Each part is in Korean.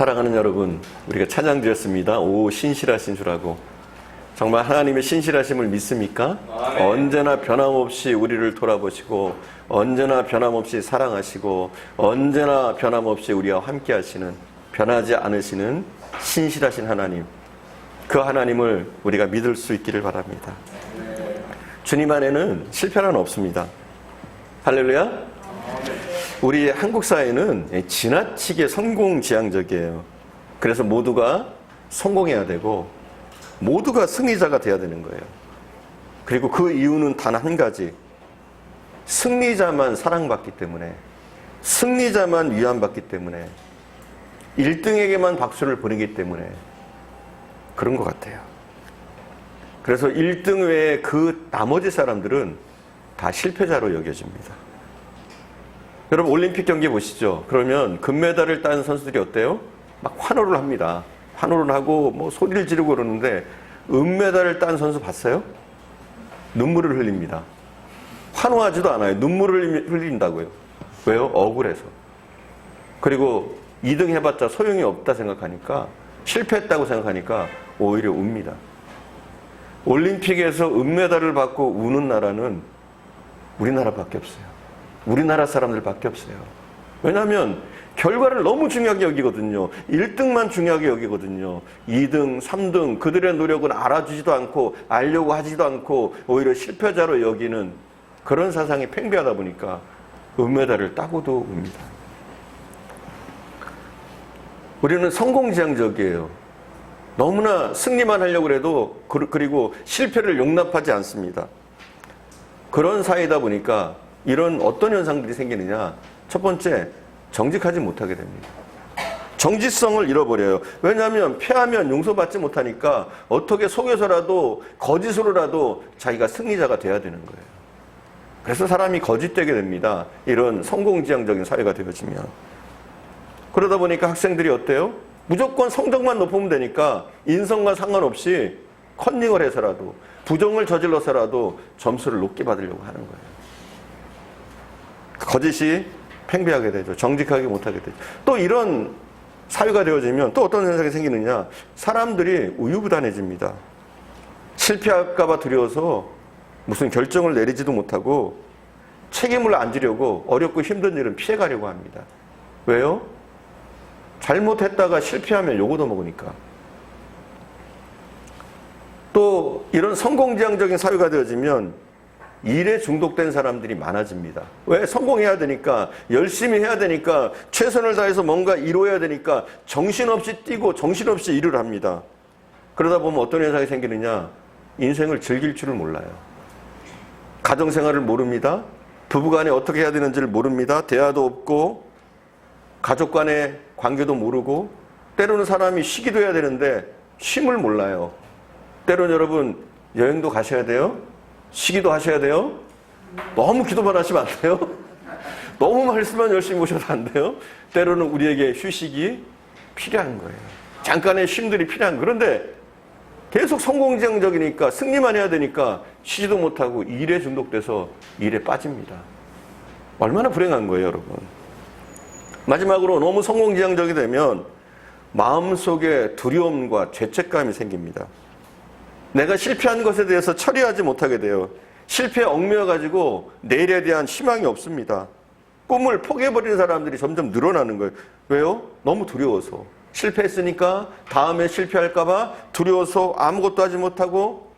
사랑하는 여러분, 우리가 찬양 드렸습니다. 오 신실하신 주라고. 정말 하나님의 신실하심을 믿습니까? 아멘. 언제나 변함없이 우리를 돌아보시고 언제나 변함없이 사랑하시고 언제나 변함없이 우리와 함께 하시는, 변하지 않으시는 신실하신 하나님, 그 하나님을 우리가 믿을 수 있기를 바랍니다. 주님 안에는 실패란 없습니다. 할렐루야. 우리 한국 사회는 지나치게 성공지향적이에요. 그래서 모두가 성공해야 되고 모두가 승리자가 돼야 되는 거예요. 그리고 그 이유는 단 한 가지, 승리자만 사랑받기 때문에, 승리자만 위안받기 때문에, 1등에게만 박수를 보내기 때문에 그런 것 같아요. 그래서 1등 외에 그 나머지 사람들은 다 실패자로 여겨집니다. 여러분 올림픽 경기 보시죠. 그러면 금메달을 딴 선수들이 어때요? 막 환호를 합니다. 환호를 하고 뭐 소리를 지르고 그러는데 은메달을 딴 선수 봤어요? 눈물을 흘립니다. 환호하지도 않아요. 눈물을 흘린다고요. 왜요? 억울해서. 그리고 2등 해봤자 소용이 없다 생각하니까, 실패했다고 생각하니까 오히려 웁니다. 올림픽에서 은메달을 받고 우는 나라는 우리나라밖에 없어요. 우리나라 사람들밖에 없어요. 왜냐하면 결과를 너무 중요하게 여기거든요. 1등만 중요하게 여기거든요. 2등, 3등 그들의 노력은 알아주지도 않고 알려고 하지도 않고 오히려 실패자로 여기는 그런 사상이 팽배하다 보니까 은메달을 따고도 웁니다. 우리는 성공지향적이에요. 너무나 승리만 하려고 해도, 그리고 실패를 용납하지 않습니다. 그런 사회다 보니까 이런 어떤 현상들이 생기느냐. 첫 번째, 정직하지 못하게 됩니다. 정직성을 잃어버려요. 왜냐하면 패하면 용서받지 못하니까 어떻게 속여서라도 거짓으로라도 자기가 승리자가 돼야 되는 거예요. 그래서 사람이 거짓되게 됩니다. 이런 성공지향적인 사회가 되어지면. 그러다 보니까 학생들이 어때요? 무조건 성적만 높으면 되니까 인성과 상관없이 컨닝을 해서라도 부정을 저질러서라도 점수를 높게 받으려고 하는 거예요. 거짓이 팽배하게 되죠. 정직하게 못하게 되죠. 또 이런 사회가 되어지면 또 어떤 현상이 생기느냐. 사람들이 우유부단해집니다. 실패할까 봐 두려워서 무슨 결정을 내리지도 못하고 책임을 안 지려고 어렵고 힘든 일은 피해가려고 합니다. 왜요? 잘못했다가 실패하면 욕 얻어먹으니까. 또 이런 성공지향적인 사회가 되어지면 일에 중독된 사람들이 많아집니다. 왜? 성공해야 되니까, 열심히 해야 되니까, 최선을 다해서 뭔가 이루어야 되니까 정신없이 뛰고 정신없이 일을 합니다. 그러다 보면 어떤 현상이 생기느냐. 인생을 즐길 줄을 몰라요. 가정생활을 모릅니다. 부부간에 어떻게 해야 되는지를 모릅니다. 대화도 없고 가족 간의 관계도 모르고, 때로는 사람이 쉬기도 해야 되는데 쉼을 몰라요. 때로는 여러분 여행도 가셔야 돼요. 쉬기도 하셔야 돼요. 너무 기도만 하시면 안 돼요. 너무 말씀만 열심히 오셔도 안 돼요. 때로는 우리에게 휴식이 필요한 거예요. 잠깐의 쉼들이 필요한 거예요. 그런데 계속 성공지향적이니까 승리만 해야 되니까 쉬지도 못하고 일에 중독돼서 일에 빠집니다. 얼마나 불행한 거예요, 여러분. 마지막으로 너무 성공지향적이 되면 마음속에 두려움과 죄책감이 생깁니다. 내가 실패한 것에 대해서 처리하지 못하게 돼요. 실패에 얽매여가지고 내일에 대한 희망이 없습니다. 꿈을 포기해버리는 사람들이 점점 늘어나는 거예요. 왜요? 너무 두려워서. 실패했으니까 다음에 실패할까봐 두려워서 아무것도 하지 못하고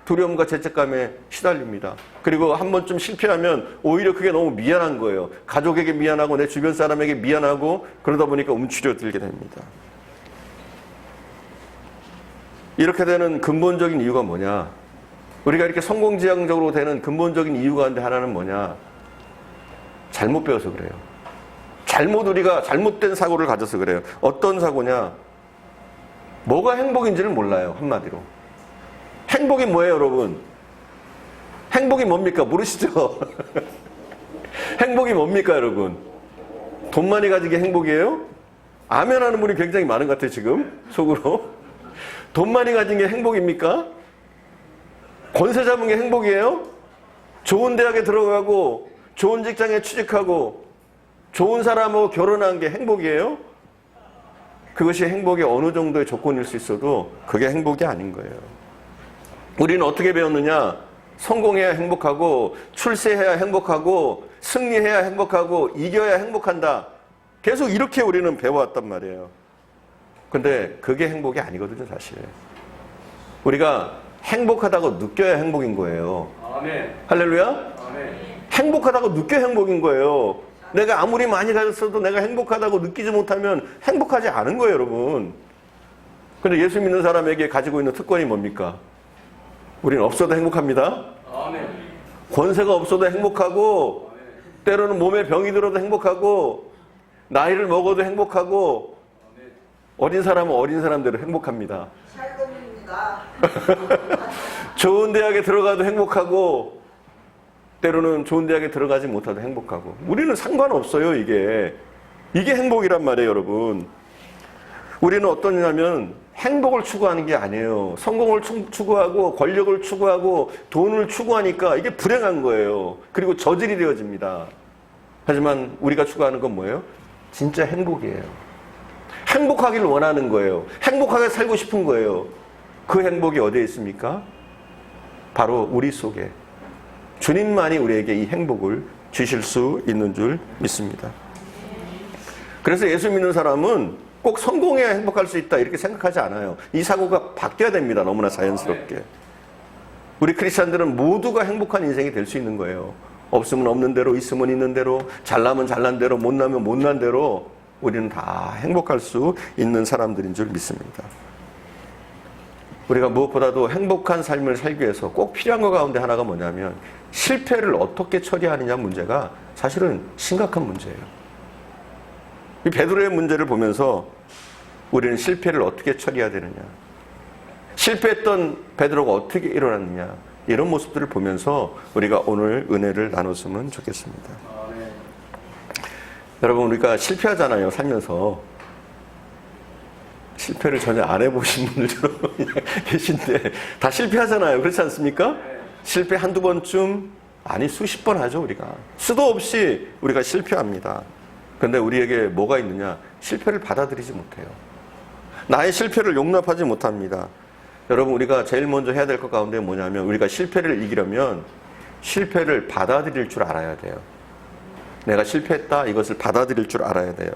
두려움과 죄책감에 시달립니다. 그리고 한 번쯤 실패하면 오히려 그게 너무 미안한 거예요. 가족에게 미안하고 내 주변 사람에게 미안하고 그러다 보니까 움츠려들게 됩니다. 이렇게 되는 근본적인 이유가 뭐냐? 우리가 이렇게 성공지향적으로 되는 근본적인 이유 가운데 하나는 뭐냐? 잘못 배워서 그래요. 우리가 잘못된 사고를 가져서 그래요. 어떤 사고냐? 뭐가 행복인지를 몰라요. 한마디로. 행복이 뭐예요, 여러분? 행복이 뭡니까? 모르시죠? 행복이 뭡니까, 여러분? 돈 많이 가진 게 행복이에요? 아멘 하는 분이 굉장히 많은 것 같아요, 지금. 속으로. 돈 많이 가진 게 행복입니까? 권세 잡은 게 행복이에요? 좋은 대학에 들어가고 좋은 직장에 취직하고 좋은 사람하고 결혼한 게 행복이에요? 그것이 행복의 어느 정도의 조건일 수 있어도 그게 행복이 아닌 거예요. 우리는 어떻게 배웠느냐? 성공해야 행복하고, 출세해야 행복하고, 승리해야 행복하고, 이겨야 행복한다. 계속 이렇게 우리는 배워왔단 말이에요. 근데 그게 행복이 아니거든요, 사실. 우리가 행복하다고 느껴야 행복인 거예요. 아멘. 할렐루야? 아멘. 행복하다고 느껴야 행복인 거예요. 내가 아무리 많이 가졌어도 내가 행복하다고 느끼지 못하면 행복하지 않은 거예요, 여러분. 근데 예수 믿는 사람에게 가지고 있는 특권이 뭡니까? 우리는 없어도 행복합니다. 아멘. 권세가 없어도 행복하고, 때로는 몸에 병이 들어도 행복하고, 나이를 먹어도 행복하고, 어린 사람은 어린 사람대로 행복합니다. 살금입니다. 좋은 대학에 들어가도 행복하고, 때로는 좋은 대학에 들어가지 못해도 행복하고. 우리는 상관없어요, 이게. 이게 행복이란 말이에요, 여러분. 우리는 어떠냐면 행복을 추구하는 게 아니에요. 성공을 추구하고 권력을 추구하고 돈을 추구하니까 이게 불행한 거예요. 그리고 저질이 되어집니다. 하지만 우리가 추구하는 건 뭐예요? 진짜 행복이에요. 행복하기를 원하는 거예요. 행복하게 살고 싶은 거예요. 그 행복이 어디에 있습니까? 바로 우리 속에. 주님만이 우리에게 이 행복을 주실 수 있는 줄 믿습니다. 그래서 예수 믿는 사람은 꼭 성공해야 행복할 수 있다 이렇게 생각하지 않아요. 이 사고가 바뀌어야 됩니다. 너무나 자연스럽게. 우리 크리스찬들은 모두가 행복한 인생이 될 수 있는 거예요. 없으면 없는 대로, 있으면 있는 대로, 잘나면 잘난 대로, 못나면 못난 대로 우리는 다 행복할 수 있는 사람들인 줄 믿습니다. 우리가 무엇보다도 행복한 삶을 살기 위해서 꼭 필요한 것 가운데 하나가 뭐냐면 실패를 어떻게 처리하느냐 문제가 사실은 심각한 문제예요. 이 베드로의 문제를 보면서 우리는 실패를 어떻게 처리해야 되느냐, 실패했던 베드로가 어떻게 일어났느냐, 이런 모습들을 보면서 우리가 오늘 은혜를 나눴으면 좋겠습니다. 여러분, 우리가 실패하잖아요, 살면서. 실패를 전혀 안 해보신 분들도 계신데 다 실패하잖아요. 그렇지 않습니까? 실패 한두 번쯤, 아니 수십 번 하죠. 우리가 수도 없이 우리가 실패합니다. 그런데 우리에게 뭐가 있느냐? 실패를 받아들이지 못해요. 나의 실패를 용납하지 못합니다. 여러분, 우리가 제일 먼저 해야 될 것 가운데 뭐냐면 우리가 실패를 이기려면 실패를 받아들일 줄 알아야 돼요. 내가 실패했다, 이것을 받아들일 줄 알아야 돼요.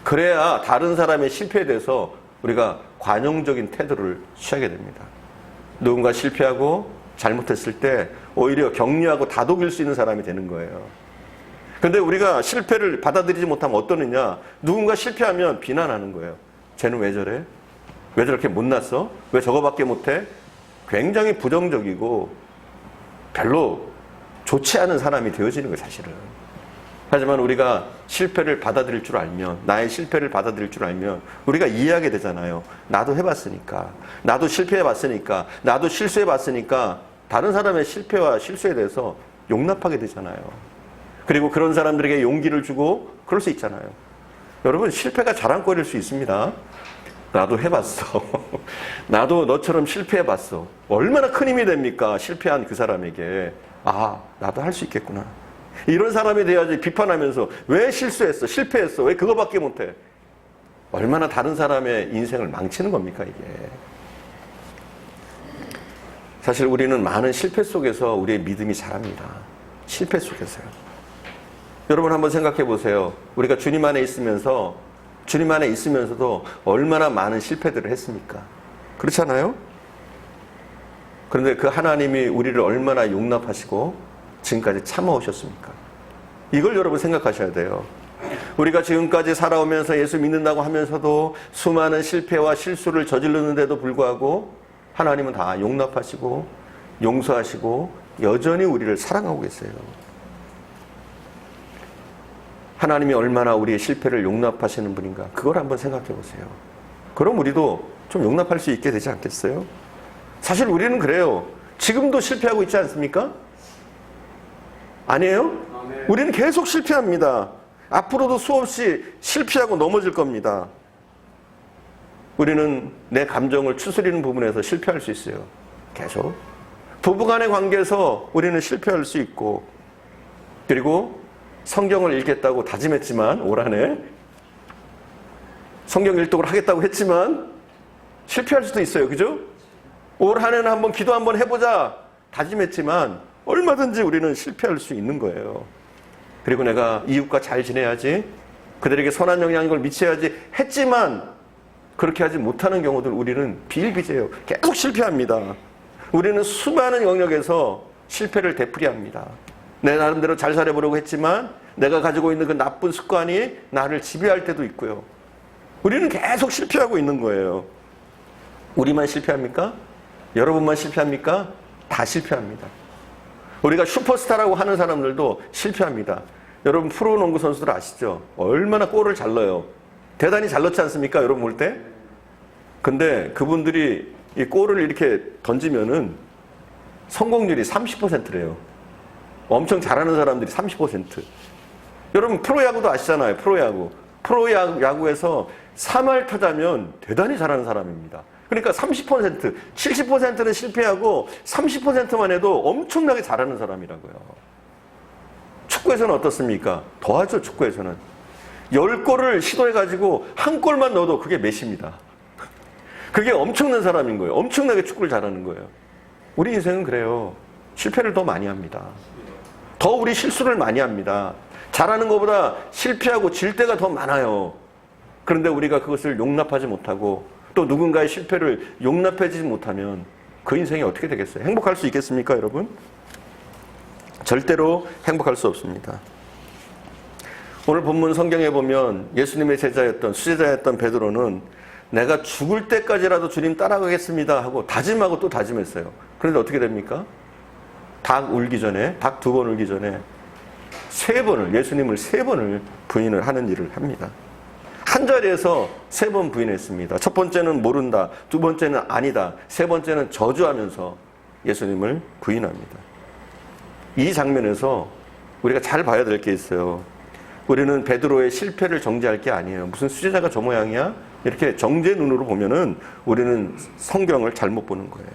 그래야 다른 사람의 실패에 대해서 우리가 관용적인 태도를 취하게 됩니다. 누군가 실패하고 잘못했을 때 오히려 격려하고 다독일 수 있는 사람이 되는 거예요. 그런데 우리가 실패를 받아들이지 못하면 어떠느냐? 누군가 실패하면 비난하는 거예요. 쟤는 왜 저래? 왜 저렇게 못났어? 왜 저거밖에 못해? 굉장히 부정적이고 별로 좋지 않은 사람이 되어지는 거예요, 사실은. 하지만 우리가 실패를 받아들일 줄 알면, 나의 실패를 받아들일 줄 알면 우리가 이해하게 되잖아요. 나도 해봤으니까, 나도 실패해봤으니까, 나도 실수해봤으니까 다른 사람의 실패와 실수에 대해서 용납하게 되잖아요. 그리고 그런 사람들에게 용기를 주고 그럴 수 있잖아요. 여러분, 실패가 자랑거리일 수 있습니다. 나도 해봤어. 나도 너처럼 실패해봤어. 얼마나 큰 힘이 됩니까? 실패한 그 사람에게. 아, 나도 할 수 있겠구나. 이런 사람이 돼야지. 비판하면서 왜 실수했어? 실패했어? 왜 그거밖에 못해? 얼마나 다른 사람의 인생을 망치는 겁니까, 이게. 사실 우리는 많은 실패 속에서 우리의 믿음이 자랍니다. 실패 속에서요. 여러분 한번 생각해 보세요. 우리가 주님 안에 있으면서도 얼마나 많은 실패들을 했습니까? 그렇잖아요? 그런데 그 하나님이 우리를 얼마나 용납하시고 지금까지 참아오셨습니까? 이걸 여러분 생각하셔야 돼요. 우리가 지금까지 살아오면서 예수 믿는다고 하면서도 수많은 실패와 실수를 저지르는데도 불구하고 하나님은 다 용납하시고 용서하시고 여전히 우리를 사랑하고 계세요. 하나님이 얼마나 우리의 실패를 용납하시는 분인가, 그걸 한번 생각해 보세요. 그럼 우리도 좀 용납할 수 있게 되지 않겠어요? 사실 우리는 그래요. 지금도 실패하고 있지 않습니까? 아니에요? 우리는 계속 실패합니다. 앞으로도 수없이 실패하고 넘어질 겁니다. 우리는 내 감정을 추스리는 부분에서 실패할 수 있어요. 계속. 부부간의 관계에서 우리는 실패할 수 있고, 그리고 성경을 읽겠다고 다짐했지만 올 한해 성경 일독을 하겠다고 했지만 실패할 수도 있어요. 그죠? 올 한 해는 한번 기도 한번 해보자 다짐했지만 얼마든지 우리는 실패할 수 있는 거예요. 그리고 내가 이웃과 잘 지내야지, 그들에게 선한 영향력을 미쳐야지 했지만 그렇게 하지 못하는 경우들 우리는 비일비재해요. 계속 실패합니다. 우리는 수많은 영역에서 실패를 되풀이합니다. 내 나름대로 잘 살아보려고 했지만 내가 가지고 있는 그 나쁜 습관이 나를 지배할 때도 있고요. 우리는 계속 실패하고 있는 거예요. 우리만 실패합니까? 여러분만 실패합니까? 다 실패합니다. 우리가 슈퍼스타라고 하는 사람들도 실패합니다. 여러분 프로농구 선수들 아시죠? 얼마나 골을 잘 넣어요. 대단히 잘 넣지 않습니까? 여러분 볼 때? 근데 그분들이 이 골을 이렇게 던지면은 성공률이 30%래요. 엄청 잘하는 사람들이 30%. 여러분 프로야구도 아시잖아요. 프로야구. 프로야구에서 3할 타자면 대단히 잘하는 사람입니다. 그러니까 30%, 70%는 실패하고 30%만 해도 엄청나게 잘하는 사람이라고요. 축구에서는 어떻습니까? 더하죠, 축구에서는. 10골을 시도해가지고 한 골만 넣어도 그게 메시입니다. 그게 엄청난 사람인 거예요. 엄청나게 축구를 잘하는 거예요. 우리 인생은 그래요. 실패를 더 많이 합니다. 더 우리 실수를 많이 합니다. 잘하는 것보다 실패하고 질 때가 더 많아요. 그런데 우리가 그것을 용납하지 못하고 또 누군가의 실패를 용납하지 못하면 그 인생이 어떻게 되겠어요? 행복할 수 있겠습니까, 여러분? 절대로 행복할 수 없습니다. 오늘 본문 성경에 보면 예수님의 제자였던 수제자였던 베드로는 내가 죽을 때까지라도 주님 따라가겠습니다 하고 다짐하고 또 다짐했어요. 그런데 어떻게 됩니까? 닭 울기 전에, 닭 2번 울기 전에 예수님을 3번을 부인을 하는 일을 합니다. 한 자리에서 3번 부인했습니다. 첫 번째는 모른다, 두 번째는 아니다, 세 번째는 저주하면서 예수님을 부인합니다. 이 장면에서 우리가 잘 봐야 될 게 있어요. 우리는 베드로의 실패를 정죄할 게 아니에요. 무슨 수제자가 저 모양이야? 이렇게 정죄 눈으로 보면은 우리는 성경을 잘못 보는 거예요.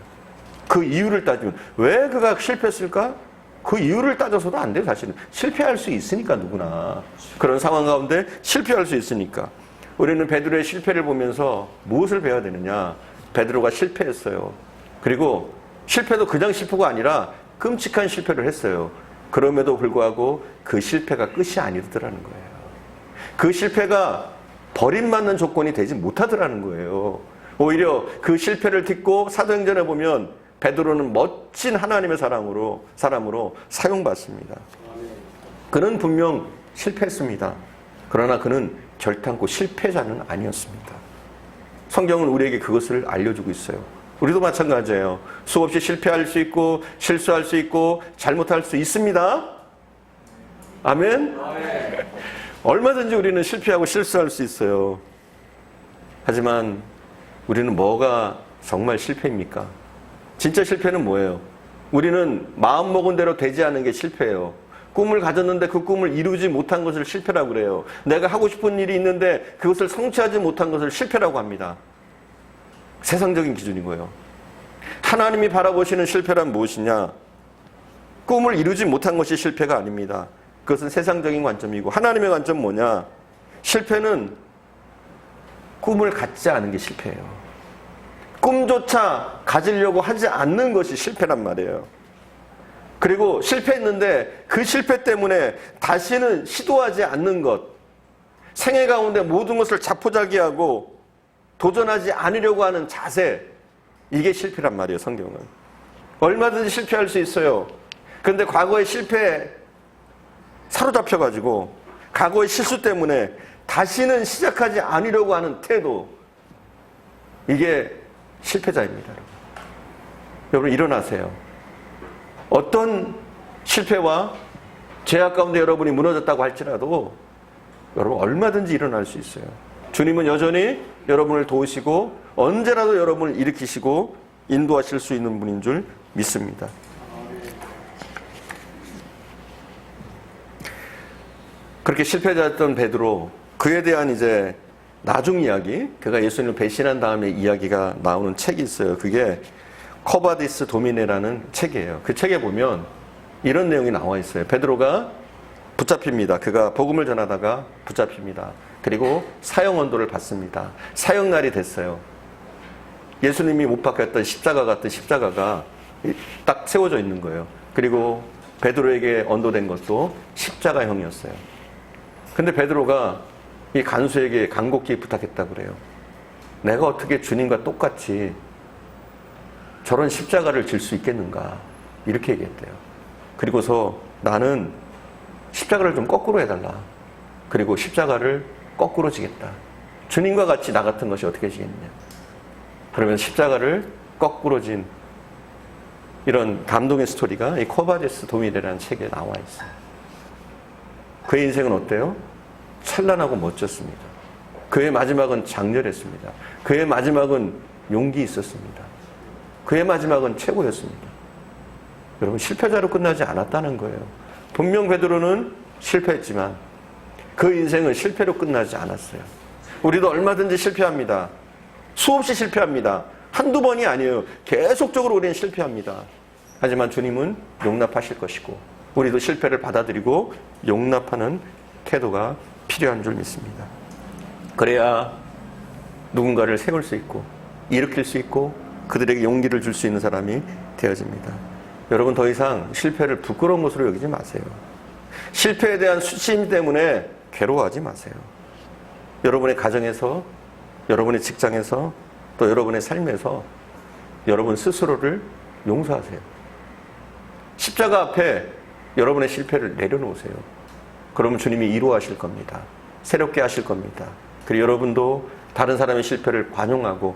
그 이유를 따지면 왜 그가 실패했을까? 그 이유를 따져서도 안 돼요. 사실은 실패할 수 있으니까, 누구나 그런 상황 가운데 실패할 수 있으니까. 우리는 베드로의 실패를 보면서 무엇을 배워야 되느냐? 베드로가 실패했어요. 그리고 실패도 그냥 실패가 아니라 끔찍한 실패를 했어요. 그럼에도 불구하고 그 실패가 끝이 아니더라는 거예요. 그 실패가 버림받는 조건이 되지 못하더라는 거예요. 오히려 그 실패를 딛고 사도행전에 보면 베드로는 멋진 하나님의 사람으로 사용받습니다. 그는 분명 실패했습니다. 그러나 그는 결단코 실패자는 아니었습니다. 성경은 우리에게 그것을 알려주고 있어요. 우리도 마찬가지예요. 수없이 실패할 수 있고 실수할 수 있고 잘못할 수 있습니다. 아멘? 얼마든지 우리는 실패하고 실수할 수 있어요. 하지만 우리는 뭐가 정말 실패입니까? 진짜 실패는 뭐예요? 우리는 마음먹은 대로 되지 않은 게 실패예요. 꿈을 가졌는데 그 꿈을 이루지 못한 것을 실패라고 그래요. 내가 하고 싶은 일이 있는데 그것을 성취하지 못한 것을 실패라고 합니다. 세상적인 기준인 거예요. 하나님이 바라보시는 실패란 무엇이냐? 꿈을 이루지 못한 것이 실패가 아닙니다. 그것은 세상적인 관점이고, 하나님의 관점은 뭐냐? 실패는 꿈을 갖지 않은 게 실패예요. 꿈조차 가지려고 하지 않는 것이 실패란 말이에요. 그리고 실패했는데 그 실패 때문에 다시는 시도하지 않는 것, 생애 가운데 모든 것을 자포자기하고 도전하지 않으려고 하는 자세, 이게 실패란 말이에요. 성경은 얼마든지 실패할 수 있어요. 그런데 과거의 실패에 사로잡혀가지고 과거의 실수 때문에 다시는 시작하지 않으려고 하는 태도, 이게 실패자입니다. 여러분 일어나세요. 어떤 실패와 죄악 가운데 여러분이 무너졌다고 할지라도 여러분 얼마든지 일어날 수 있어요. 주님은 여전히 여러분을 도우시고 언제라도 여러분을 일으키시고 인도하실 수 있는 분인 줄 믿습니다. 그렇게 실패자였던 베드로, 그에 대한 이제 나중 이야기, 그가 예수님을 배신한 다음에 이야기가 나오는 책이 있어요. 그게 커바디스 도미네라는 책이에요. 그 책에 보면 이런 내용이 나와 있어요. 베드로가 붙잡힙니다. 그가 복음을 전하다가 붙잡힙니다. 그리고 사형 언도를 받습니다. 사형날이 됐어요. 예수님이 못 박혔던 십자가 같은 십자가가 딱 세워져 있는 거예요. 그리고 베드로에게 언도된 것도 십자가형이었어요. 근데 베드로가 이 간수에게 간곡히 부탁했다고 그래요. 내가 어떻게 주님과 똑같이 저런 십자가를 질 수 있겠는가, 이렇게 얘기했대요. 그리고서 나는 십자가를 좀 거꾸로 해달라. 그리고 십자가를 거꾸로 지겠다. 주님과 같이 나 같은 것이 어떻게 지겠느냐. 그러면 십자가를 거꾸로 진 이런 감동의 스토리가 이 코바데스 도밀이라는 책에 나와 있어요. 그의 인생은 어때요? 찬란하고 멋졌습니다. 그의 마지막은 장렬했습니다. 그의 마지막은 용기 있었습니다. 그의 마지막은 최고였습니다. 여러분, 실패자로 끝나지 않았다는 거예요. 분명 베드로는 실패했지만 그 인생은 실패로 끝나지 않았어요. 우리도 얼마든지 실패합니다. 수없이 실패합니다. 한두 번이 아니에요. 계속적으로 우리는 실패합니다. 하지만 주님은 용납하실 것이고 우리도 실패를 받아들이고 용납하는 태도가 필요한 줄 믿습니다. 그래야 누군가를 세울 수 있고 일으킬 수 있고 그들에게 용기를 줄 수 있는 사람이 되어집니다. 여러분, 더 이상 실패를 부끄러운 것으로 여기지 마세요. 실패에 대한 수치심 때문에 괴로워하지 마세요. 여러분의 가정에서, 여러분의 직장에서, 또 여러분의 삶에서 여러분 스스로를 용서하세요. 십자가 앞에 여러분의 실패를 내려놓으세요. 그러면 주님이 위로하실 겁니다. 새롭게 하실 겁니다. 그리고 여러분도 다른 사람의 실패를 관용하고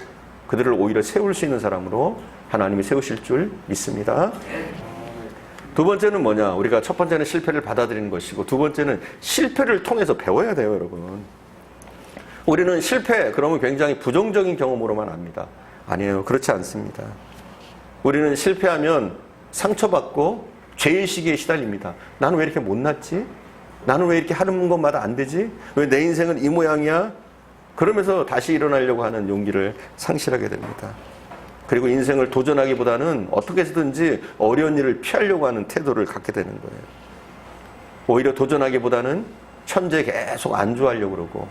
그들을 오히려 세울 수 있는 사람으로 하나님이 세우실 줄 믿습니다. 두 번째는 뭐냐? 우리가 첫 번째는 실패를 받아들이는 것이고 두 번째는 실패를 통해서 배워야 돼요, 여러분. 우리는 실패, 그러면 굉장히 부정적인 경험으로만 압니다. 아니에요. 그렇지 않습니다. 우리는 실패하면 상처받고 죄의식에 시달립니다. 나는 왜 이렇게 못났지? 나는 왜 이렇게 하는 것마다 안 되지? 왜 내 인생은 이 모양이야? 그러면서 다시 일어나려고 하는 용기를 상실하게 됩니다. 그리고 인생을 도전하기보다는 어떻게 해서든지 어려운 일을 피하려고 하는 태도를 갖게 되는 거예요. 오히려 도전하기보다는 현재 계속 안주하려고 그러고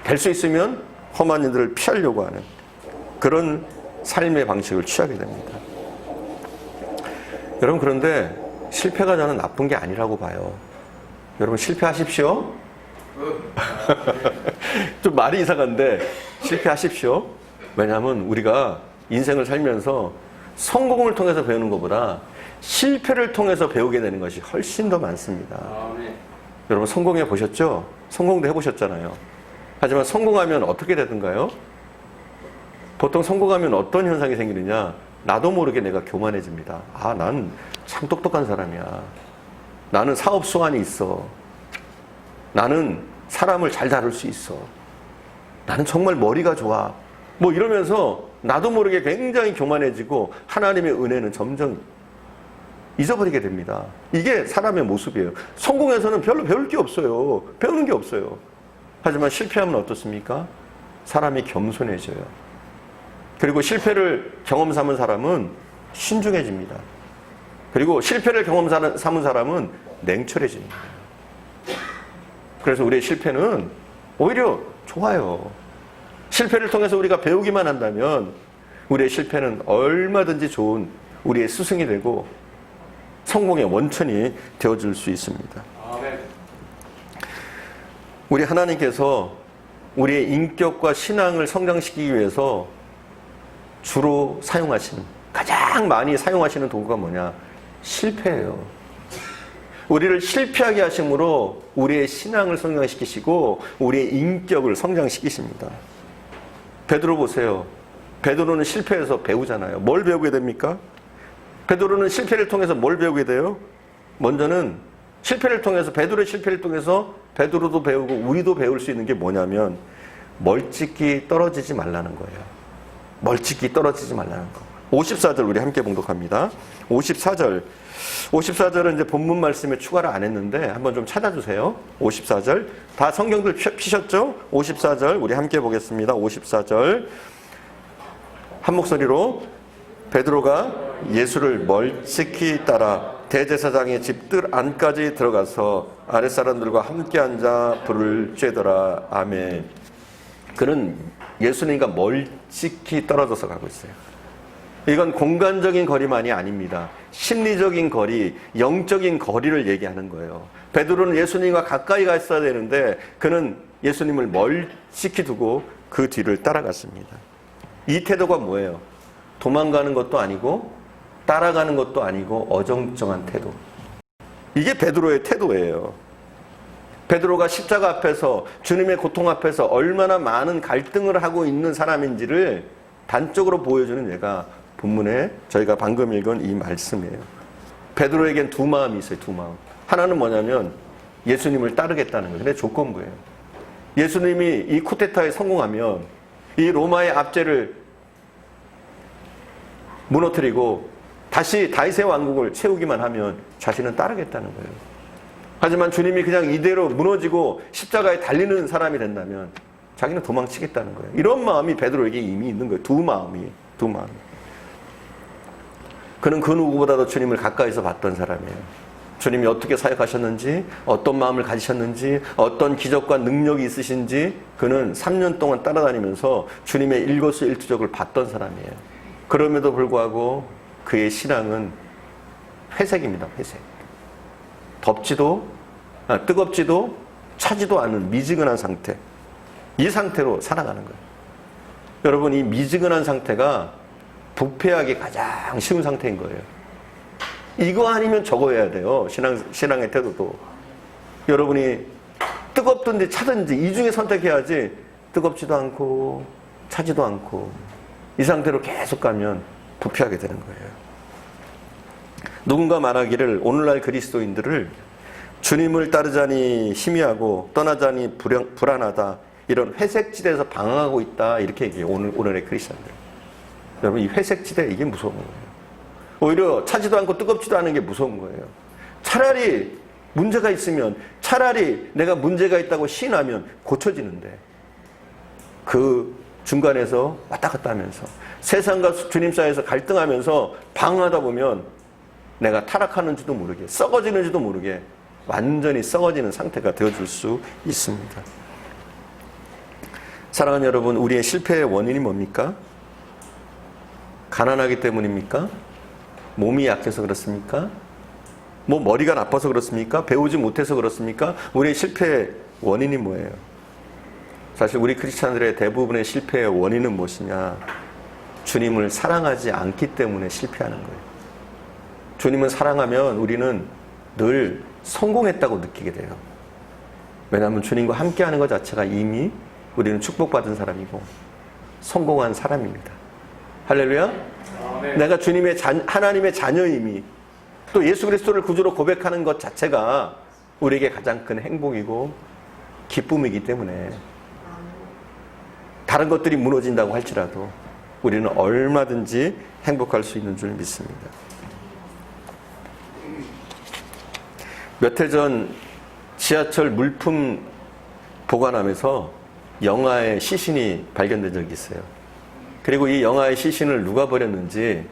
될 수 있으면 험한 일들을 피하려고 하는 그런 삶의 방식을 취하게 됩니다. 여러분, 그런데 실패가 저는 나쁜 게 아니라고 봐요. 여러분, 실패하십시오. 좀 말이 이상한데 실패하십시오. 왜냐하면 우리가 인생을 살면서 성공을 통해서 배우는 것보다 실패를 통해서 배우게 되는 것이 훨씬 더 많습니다. 여러분, 성공해 보셨죠? 성공도 해보셨잖아요. 하지만 성공하면 어떻게 되던가요? 보통 성공하면 어떤 현상이 생기느냐? 나도 모르게 내가 교만해집니다. 아, 난 참 똑똑한 사람이야. 나는 사업 수완이 있어. 나는 사람을 잘 다룰 수 있어. 나는 정말 머리가 좋아. 뭐 이러면서 나도 모르게 굉장히 교만해지고 하나님의 은혜는 점점 잊어버리게 됩니다. 이게 사람의 모습이에요. 성공해서는 별로 배울 게 없어요. 배우는 게 없어요. 하지만 실패하면 어떻습니까? 사람이 겸손해져요. 그리고 실패를 경험 삼은 사람은 신중해집니다. 그리고 실패를 경험 삼은 사람은 냉철해집니다. 그래서 우리의 실패는 오히려 좋아요. 실패를 통해서 우리가 배우기만 한다면 우리의 실패는 얼마든지 좋은 우리의 스승이 되고 성공의 원천이 되어줄 수 있습니다. 우리 하나님께서 우리의 인격과 신앙을 성장시키기 위해서 주로 사용하시는, 가장 많이 사용하시는 도구가 뭐냐? 실패예요. 우리를 실패하게 하심으로 우리의 신앙을 성장시키시고 우리의 인격을 성장시키십니다. 베드로 보세요. 베드로는 실패해서 배우잖아요. 뭘 배우게 됩니까? 베드로는 실패를 통해서 뭘 배우게 돼요? 먼저는 실패를 통해서, 베드로의 실패를 통해서 베드로도 배우고 우리도 배울 수 있는 게 뭐냐면 멀찍이 떨어지지 말라는 거예요. 멀찍이 떨어지지 말라는 거. 54절 우리 함께 봉독합니다. 54절은 이제 본문 말씀에 추가를 안 했는데 한번 좀 찾아주세요. 54절. 다 성경들 피셨죠? 54절 우리 함께 보겠습니다. 54절. 한 목소리로 베드로가 예수를 멀찍이 따라 대제사장의 집 뜰 안까지 들어가서 아랫사람들과 함께 앉아 불을 쬐더라. 아멘. 그는 예수님과 멀찍이 떨어져서 가고 있어요. 이건 공간적인 거리만이 아닙니다. 심리적인 거리, 영적인 거리를 얘기하는 거예요. 베드로는 예수님과 가까이 갔어야 되는데 그는 예수님을 멀찍이 두고 그 뒤를 따라갔습니다. 이 태도가 뭐예요? 도망가는 것도 아니고 따라가는 것도 아니고 어정쩡한 태도. 이게 베드로의 태도예요. 베드로가 십자가 앞에서, 주님의 고통 앞에서 얼마나 많은 갈등을 하고 있는 사람인지를 단적으로 보여주는 예가 본문에 저희가 방금 읽은 이 말씀이에요. 베드로에겐 두 마음이 있어요. 두 마음. 하나는 뭐냐면 예수님을 따르겠다는 거예요. 근데 조건부예요. 예수님이 이 쿠데타에 성공하면 이 로마의 압제를 무너뜨리고 다시 다윗의 왕국을 세우기만 하면 자신은 따르겠다는 거예요. 하지만 주님이 그냥 이대로 무너지고 십자가에 달리는 사람이 된다면 자기는 도망치겠다는 거예요. 이런 마음이 베드로에게 이미 있는 거예요. 두 마음이. 그는 그 누구보다도 주님을 가까이서 봤던 사람이에요. 주님이 어떻게 사역하셨는지, 어떤 마음을 가지셨는지, 어떤 기적과 능력이 있으신지 그는 3년 동안 따라다니면서 주님의 일거수일투족을 봤던 사람이에요. 그럼에도 불구하고 그의 신앙은 회색입니다. 회색. 뜨겁지도 차지도 않은 미지근한 상태. 이 상태로 살아가는 거예요. 여러분, 이 미지근한 상태가 부패하기 가장 쉬운 상태인 거예요. 이거 아니면 저거 해야 돼요. 신앙의 태도도. 여러분이 뜨겁든지 차든지 이 중에 선택해야지 뜨겁지도 않고 차지도 않고 이 상태로 계속 가면 부패하게 되는 거예요. 누군가 말하기를 오늘날 그리스도인들을 주님을 따르자니 희미하고 떠나자니 불안하다. 이런 회색지대에서 방황하고 있다. 이렇게 얘기해요. 오늘의 크리스천들. 여러분, 이 회색지대 이게 무서운 거예요. 오히려 차지도 않고 뜨겁지도 않은 게 무서운 거예요. 차라리 문제가 있으면, 차라리 내가 문제가 있다고 시인하면 고쳐지는데 그 중간에서 왔다 갔다 하면서 세상과 주님 사이에서 갈등하면서 방황하다 보면 내가 타락하는지도 모르게, 썩어지는지도 모르게 완전히 썩어지는 상태가 되어줄 수 있습니다. 사랑하는 여러분, 우리의 실패의 원인이 뭡니까? 가난하기 때문입니까? 몸이 약해서 그렇습니까? 머리가 나빠서 그렇습니까? 배우지 못해서 그렇습니까? 우리의 실패의 원인이 뭐예요? 사실 우리 크리스찬들의 대부분의 실패의 원인은 무엇이냐? 주님을 사랑하지 않기 때문에 실패하는 거예요. 주님을 사랑하면 우리는 늘 성공했다고 느끼게 돼요. 왜냐하면 주님과 함께하는 것 자체가 이미 우리는 축복받은 사람이고 성공한 사람입니다. 할렐루야. 내가 하나님의 자녀임이, 또 예수 그리스도를 구주로 고백하는 것 자체가 우리에게 가장 큰 행복이고 기쁨이기 때문에 다른 것들이 무너진다고 할지라도 우리는 얼마든지 행복할 수 있는 줄 믿습니다. 몇 해 전 지하철 물품 보관함에서 영아의 시신이 발견된 적이 있어요. 그리고 이 영아의 시신을 누가 버렸는지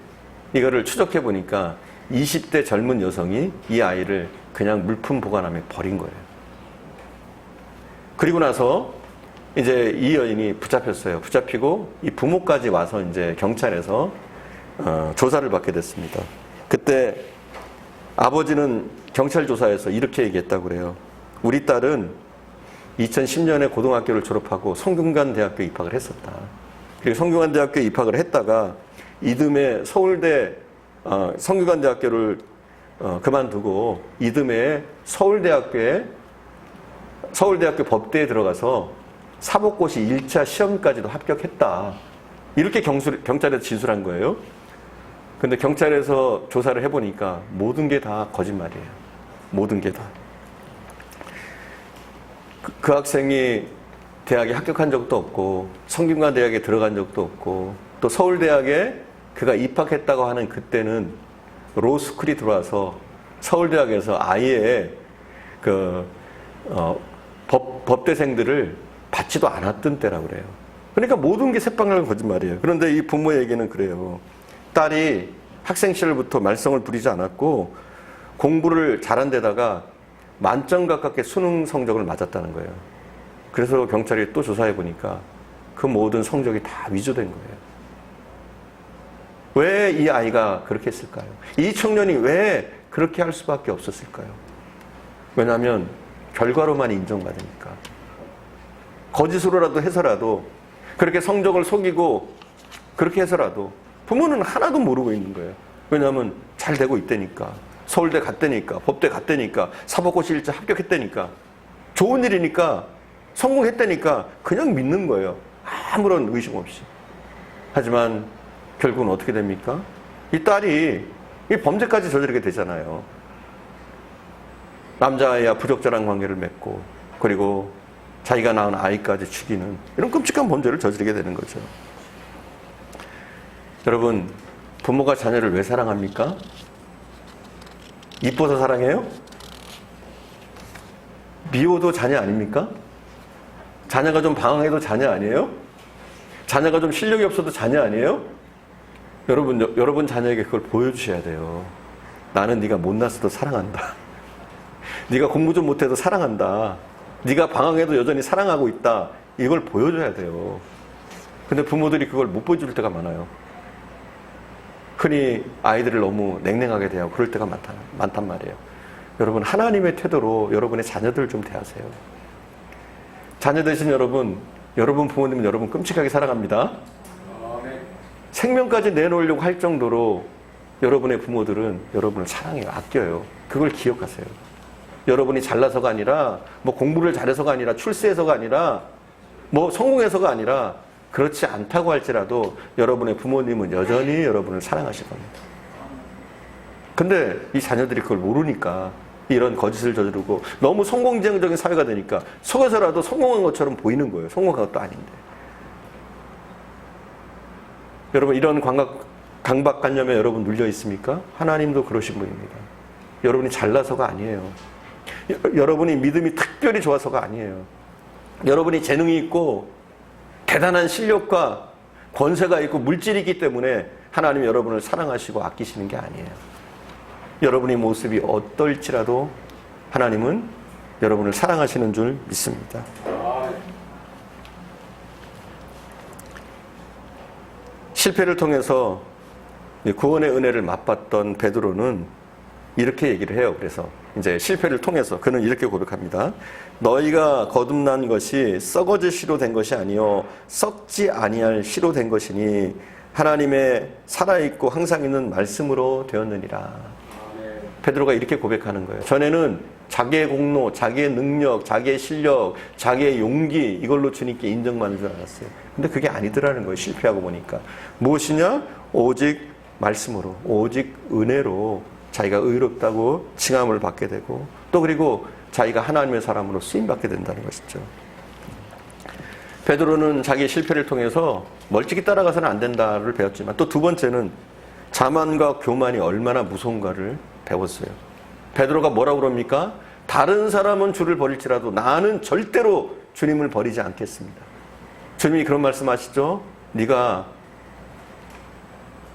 이거를 추적해 보니까 20대 젊은 여성이 이 아이를 그냥 물품 보관함에 버린 거예요. 그리고 나서 이제 이 여인이 붙잡혔어요. 붙잡히고 이 부모까지 와서 이제 경찰에서 조사를 받게 됐습니다. 그때 아버지는 경찰 조사에서 이렇게 얘기했다고 그래요. 우리 딸은 2010년에 고등학교를 졸업하고 성균관대학교에 입학을 했었다. 그리고 성균관대학교에 입학을 했다가 이듬해 서울대 성균관대학교를 그만두고 이듬해 서울대학교 법대에 들어가서 사법고시 1차 시험까지도 합격했다. 이렇게 경찰에서 진술한 거예요. 근데 경찰에서 조사를 해보니까 모든 게 다 거짓말이에요. 모든 게 다. 그 학생이 대학에 합격한 적도 없고 성균관대학에 들어간 적도 없고 또 서울대학에 그가 입학했다고 하는 그때는 로스쿨이 들어와서 서울대학에서 아예 법대생들을 받지도 않았던 때라고 그래요. 그러니까 모든 게 새빨간 거짓말이에요. 그런데 이 부모의 얘기는 그래요. 딸이 학생 시절부터 말썽을 부리지 않았고 공부를 잘한 데다가 만점 가깝게 수능 성적을 맞았다는 거예요. 그래서 경찰이 또 조사해 보니까 그 모든 성적이 다 위조된 거예요. 왜 이 아이가 그렇게 했을까요? 이 청년이 왜 그렇게 할 수밖에 없었을까요? 왜냐하면 결과로만 인정받으니까. 거짓으로라도 해서라도 그렇게 성적을 속이고 그렇게 해서라도 부모는 하나도 모르고 있는 거예요. 왜냐하면 잘 되고 있다니까. 서울대 갔다니까. 법대 갔다니까. 사법고시일자 합격했다니까. 좋은 일이니까 성공했다니까 그냥 믿는 거예요. 아무런 의심 없이. 하지만 결국은 어떻게 됩니까? 이 딸이 이 범죄까지 저지르게 되잖아요. 남자아이와 부적절한 관계를 맺고 그리고 자기가 낳은 아이까지 죽이는 이런 끔찍한 범죄를 저지르게 되는 거죠. 여러분, 부모가 자녀를 왜 사랑합니까? 이뻐서 사랑해요? 미워도 자녀 아닙니까? 자녀가 좀 방황해도 자녀 아니에요? 자녀가 좀 실력이 없어도 자녀 아니에요? 여러분 자녀에게 그걸 보여주셔야 돼요. 나는 네가 못났어도 사랑한다. 네가 공부 좀 못해도 사랑한다. 네가 방황해도 여전히 사랑하고 있다. 이걸 보여줘야 돼요. 근데 부모들이 그걸 못 보여줄 때가 많아요. 흔히 아이들을 너무 냉랭하게 대하고 그럴 때가 많단 말이에요. 여러분, 하나님의 태도로 여러분의 자녀들을 좀 대하세요. 자녀 되신 여러분 부모님은 여러분 끔찍하게 사랑합니다. 생명까지 내놓으려고 할 정도로 여러분의 부모들은 여러분을 사랑해요. 아껴요. 그걸 기억하세요. 여러분이 잘나서가 아니라 뭐 공부를 잘해서가 아니라 출세해서가 아니라 뭐 성공해서가 아니라 그렇지 않다고 할지라도 여러분의 부모님은 여전히 여러분을 사랑하실 겁니다. 근데 이 자녀들이 그걸 모르니까 이런 거짓을 저지르고 너무 성공지향적인 사회가 되니까 속에서라도 성공한 것처럼 보이는 거예요. 성공한 것도 아닌데. 여러분, 이런 강박관념에 여러분 눌려 있습니까? 하나님도 그러신 분입니다. 여러분이 잘나서가 아니에요. 여러분이 믿음이 특별히 좋아서가 아니에요. 여러분이 재능이 있고 대단한 실력과 권세가 있고 물질이 있기 때문에 하나님이 여러분을 사랑하시고 아끼시는 게 아니에요. 여러분의 모습이 어떨지라도 하나님은 여러분을 사랑하시는 줄 믿습니다. 실패를 통해서 구원의 은혜를 맛봤던 베드로는 이렇게 얘기를 해요. 그래서 이제 실패를 통해서 그는 이렇게 고백합니다. 너희가 거듭난 것이 썩어질 씨로 된 것이 아니요 썩지 아니할 씨로 된 것이니 하나님의 살아있고 항상 있는 말씀으로 되었느니라. 베드로가 이렇게 고백하는 거예요. 전에는 자기의 공로, 자기의 능력, 자기의 실력, 자기의 용기 이걸로 주님께 인정받는 줄 알았어요. 근데 그게 아니더라는 거예요. 실패하고 보니까. 무엇이냐? 오직 말씀으로, 오직 은혜로 자기가 의롭다고 칭함을 받게 되고 또 그리고 자기가 하나님의 사람으로 쓰임받게 된다는 것이죠. 베드로는 자기의 실패를 통해서 멀찍이 따라가서는 안 된다를 배웠지만 또 두 번째는 자만과 교만이 얼마나 무서운가를 배웠어요. 베드로가 뭐라고 그럽니까? 다른 사람은 주를 버릴지라도 나는 절대로 주님을 버리지 않겠습니다. 주님이 그런 말씀하시죠. 네가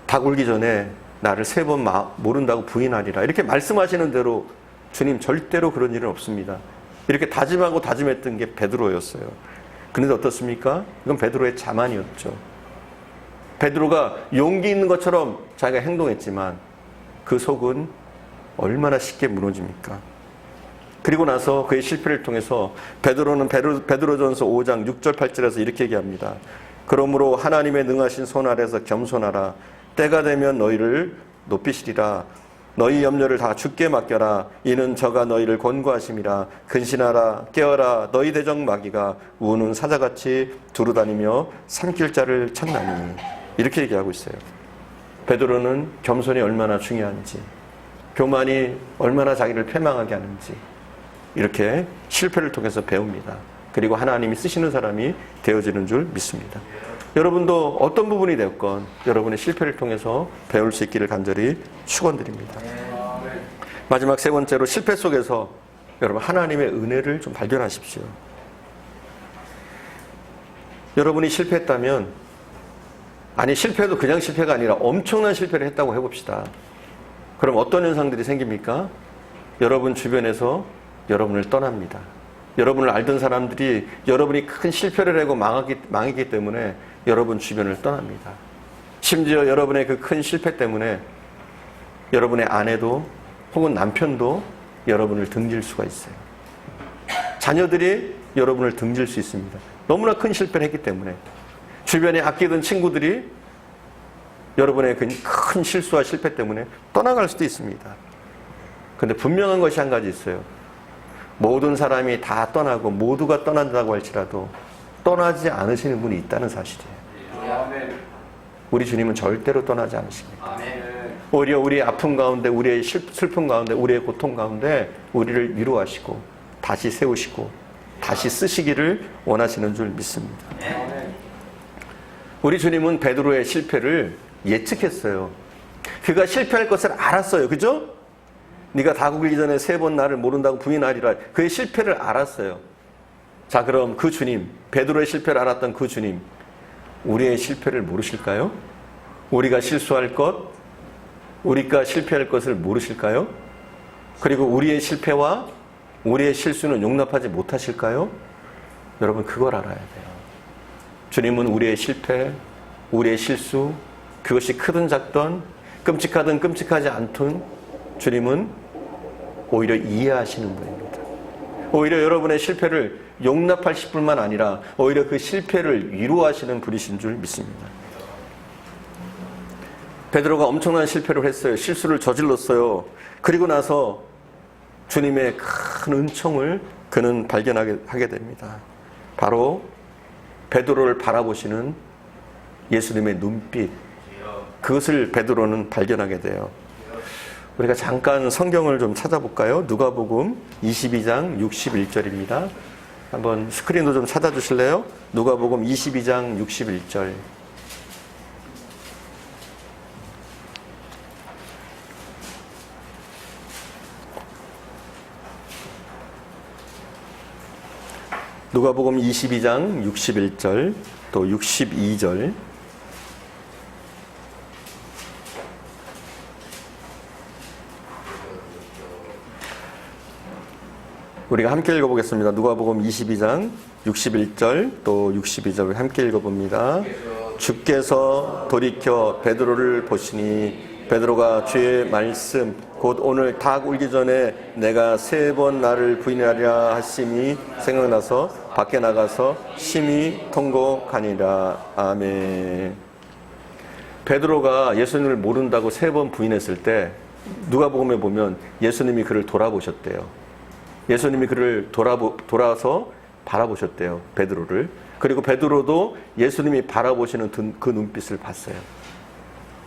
닭 울기 전에 나를 3번 모른다고 부인하리라. 이렇게 말씀하시는 대로 주님 절대로 그런 일은 없습니다. 이렇게 다짐하고 다짐했던 게 베드로였어요. 그런데 어떻습니까? 이건 베드로의 자만이었죠. 베드로가 용기 있는 것처럼 자기가 행동했지만 그 속은 얼마나 쉽게 무너집니까? 그리고 나서 그의 실패를 통해서 베드로는 베드로전서 5장 6절 8절에서 이렇게 얘기합니다. 그러므로 하나님의 능하신 손 아래서 겸손하라. 때가 되면 너희를 높이시리라. 너희 염려를 다 주께 맡겨라. 이는 저가 너희를 권고하심이라. 근신하라. 깨어라. 너희 대적 마귀가 우는 사자같이 두루다니며 삼킬 자를 찾나니. 이렇게 얘기하고 있어요. 베드로는 겸손이 얼마나 중요한지, 교만이 얼마나 자기를 패망하게 하는지 이렇게 실패를 통해서 배웁니다. 그리고 하나님이 쓰시는 사람이 되어지는 줄 믿습니다. 여러분도 어떤 부분이 되었건 여러분의 실패를 통해서 배울 수 있기를 간절히 축원드립니다. 마지막 세 번째로 실패 속에서 여러분 하나님의 은혜를 좀 발견하십시오. 여러분이 실패했다면, 아니 실패도 그냥 실패가 아니라 엄청난 실패를 했다고 해봅시다. 그럼 어떤 현상들이 생깁니까? 여러분 주변에서 여러분을 떠납니다. 여러분을 알던 사람들이 여러분이 큰 실패를 하고 망했기 때문에 여러분 주변을 떠납니다. 심지어 여러분의 그 큰 실패 때문에 여러분의 아내도 혹은 남편도 여러분을 등질 수가 있어요. 자녀들이 여러분을 등질 수 있습니다. 너무나 큰 실패를 했기 때문에. 주변에 아끼던 친구들이 여러분의 큰 실수와 실패 때문에 떠나갈 수도 있습니다. 그런데 분명한 것이 한 가지 있어요. 모든 사람이 다 떠나고 모두가 떠난다고 할지라도 떠나지 않으시는 분이 있다는 사실이에요. 우리 주님은 절대로 떠나지 않으십니다. 오히려 우리의 아픔 가운데, 우리의 슬픔 가운데, 우리의 고통 가운데 우리를 위로하시고 다시 세우시고 다시 쓰시기를 원하시는 줄 믿습니다. 우리 주님은 베드로의 실패를 예측했어요. 그가 실패할 것을 알았어요. 그죠? 네가 다구기 전에 3번 나를 모른다고 부인하리라. 그의 실패를 알았어요. 자, 그럼 그 주님, 베드로의 실패를 알았던 그 주님, 우리의 실패를 모르실까요? 우리가 실수할 것, 우리가 실패할 것을 모르실까요? 그리고 우리의 실패와 우리의 실수는 용납하지 못하실까요? 여러분, 그걸 알아야 돼요. 주님은 우리의 실패, 우리의 실수, 그것이 크든 작든 끔찍하든 끔찍하지 않든 주님은 오히려 이해하시는 분입니다. 오히려 여러분의 실패를 용납하실 뿐만 아니라 오히려 그 실패를 위로하시는 분이신 줄 믿습니다. 베드로가 엄청난 실패를 했어요. 실수를 저질렀어요. 그리고 나서 주님의 큰 은총을 그는 발견하게 됩니다. 바로 베드로를 바라보시는 예수님의 눈빛, 그것을 베드로는 발견하게 돼요. 우리가 잠깐 성경을 좀 찾아볼까요? 누가복음 22장 61절입니다. 한번 스크린도 좀 찾아주실래요? 누가복음 22장 61절. 누가복음 22장 61절 또 62절. 우리가 함께 읽어보겠습니다. 누가복음 22장 61절 또 62절 함께 읽어봅니다. 주께서 돌이켜 베드로를 보시니 베드로가 주의 말씀 곧 오늘 닭 울기 전에 내가 3번 나를 부인하리라 하심이 생각나서 밖에 나가서 심히 통곡하니라. 아멘. 베드로가 예수님을 모른다고 3번 부인했을 때 누가복음에 보면 예수님이 그를 돌아보셨대요. 예수님이 그를 돌아서 바라보셨대요. 베드로를. 그리고 베드로도 예수님이 바라보시는 그 눈빛을 봤어요.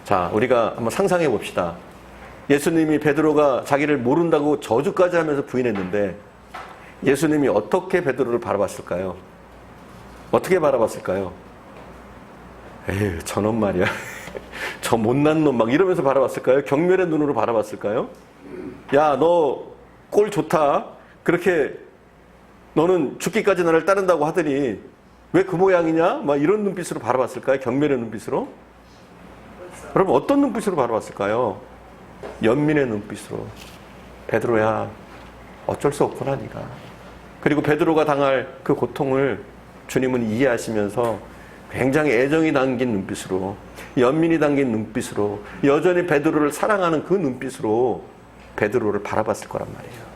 자, 우리가 한번 상상해 봅시다. 예수님이 베드로가 자기를 모른다고 저주까지 하면서 부인했는데 예수님이 어떻게 베드로를 바라봤을까요? 어떻게 바라봤을까요? 에휴, 저놈 말이야. 저 못난 놈 막 이러면서 바라봤을까요? 경멸의 눈으로 바라봤을까요? 야, 너 꼴 좋다. 그렇게 너는 죽기까지 나를 따른다고 하더니 왜 그 모양이냐? 막 이런 눈빛으로 바라봤을까요? 경멸의 눈빛으로? 여러분, 어떤 눈빛으로 바라봤을까요? 연민의 눈빛으로. 베드로야, 어쩔 수 없구나 네가. 그리고 베드로가 당할 그 고통을 주님은 이해하시면서 굉장히 애정이 담긴 눈빛으로, 연민이 담긴 눈빛으로, 여전히 베드로를 사랑하는 그 눈빛으로 베드로를 바라봤을 거란 말이에요.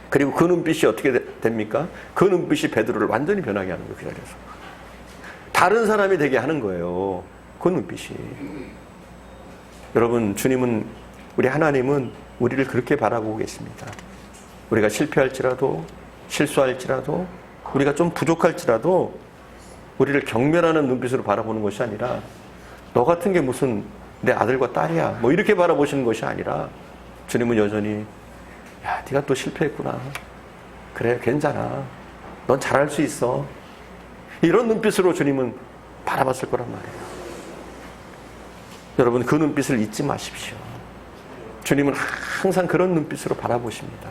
그리고 그 눈빛이 어떻게 됩니까? 그 눈빛이 베드로를 완전히 변하게 하는 거예요. 그 자리에서. 다른 사람이 되게 하는 거예요. 그 눈빛이. 여러분, 주님은, 우리 하나님은 우리를 그렇게 바라보고 계십니다. 우리가 실패할지라도, 실수할지라도, 우리가 좀 부족할지라도 우리를 경멸하는 눈빛으로 바라보는 것이 아니라 너 같은 게 무슨 내 아들과 딸이야 뭐 이렇게 바라보시는 것이 아니라 주님은 여전히 야, 네가 또 실패했구나. 그래, 괜찮아. 넌 잘할 수 있어. 이런 눈빛으로 주님은 바라봤을 거란 말이에요. 여러분, 그 눈빛을 잊지 마십시오. 주님은 항상 그런 눈빛으로 바라보십니다.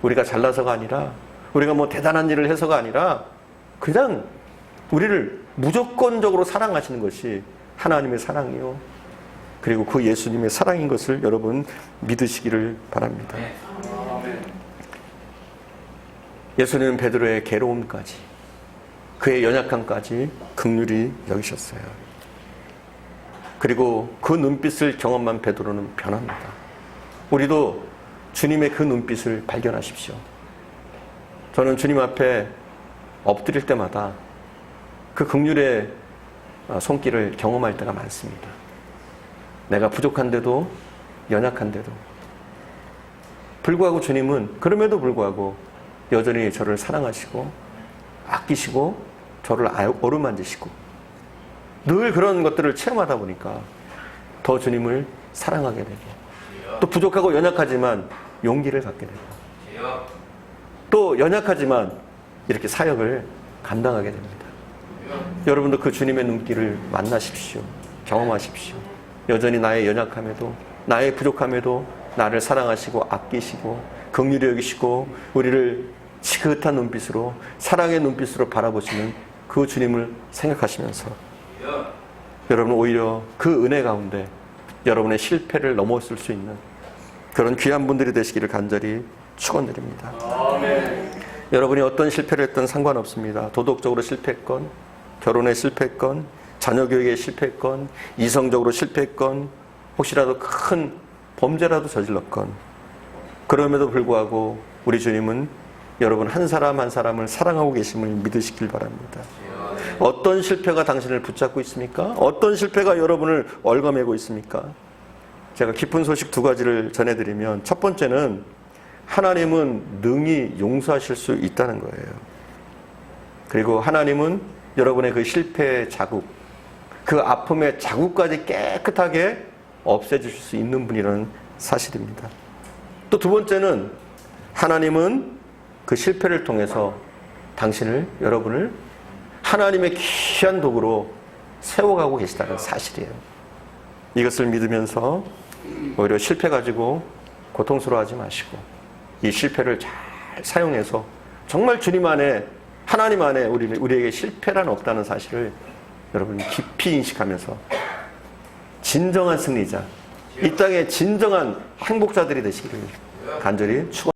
우리가 잘나서가 아니라, 우리가 뭐 대단한 일을 해서가 아니라 그냥 우리를 무조건적으로 사랑하시는 것이 하나님의 사랑이요. 그리고 그 예수님의 사랑인 것을 여러분 믿으시기를 바랍니다. 예수님은 베드로의 괴로움까지, 그의 연약함까지 긍휼히 여기셨어요. 그리고 그 눈빛을 경험한 베드로는 변합니다. 우리도 주님의 그 눈빛을 발견하십시오. 저는 주님 앞에 엎드릴 때마다 그 긍휼의 손길을 경험할 때가 많습니다. 내가 부족한데도, 연약한데도 불구하고 주님은 그럼에도 불구하고 여전히 저를 사랑하시고 아끼시고 저를 어루만지시고 늘 그런 것들을 체험하다 보니까 더 주님을 사랑하게 되고, 또 부족하고 연약하지만 용기를 갖게 되고, 또 연약하지만 이렇게 사역을 감당하게 됩니다. 여러분도 그 주님의 눈길을 만나십시오. 경험하십시오. 여전히 나의 연약함에도, 나의 부족함에도 나를 사랑하시고 아끼시고 긍휼히 여기시고 우리를 지긋한 눈빛으로, 사랑의 눈빛으로 바라보시는 그 주님을 생각하시면서 여러분 오히려 그 은혜 가운데 여러분의 실패를 넘어설 수 있는 그런 귀한 분들이 되시기를 간절히 축원드립니다. 여러분이 어떤 실패를 했든 상관없습니다. 도덕적으로 실패했건, 결혼에 실패했건, 자녀 교육에 실패했건, 이성적으로 실패했건, 혹시라도 큰 범죄라도 저질렀건, 그럼에도 불구하고 우리 주님은 여러분 한 사람 한 사람을 사랑하고 계심을 믿으시길 바랍니다. 어떤 실패가 당신을 붙잡고 있습니까? 어떤 실패가 여러분을 얽어매고 있습니까? 제가 기쁜 소식 두 가지를 전해드리면, 첫 번째는 하나님은 능히 용서하실 수 있다는 거예요. 그리고 하나님은 여러분의 그 실패의 자국, 그 아픔의 자국까지 깨끗하게 없애주실 수 있는 분이라는 사실입니다. 또 두 번째는 하나님은 그 실패를 통해서 당신을, 여러분을 하나님의 귀한 도구로 세워가고 계시다는 사실이에요. 이것을 믿으면서 오히려 실패 가지고 고통스러워하지 마시고 이 실패를 잘 사용해서 정말 주님 안에, 하나님 안에 우리에게 실패란 없다는 사실을 여러분 깊이 인식하면서 진정한 승리자, 이 땅의 진정한 행복자들이 되시기를 간절히 축원합니다.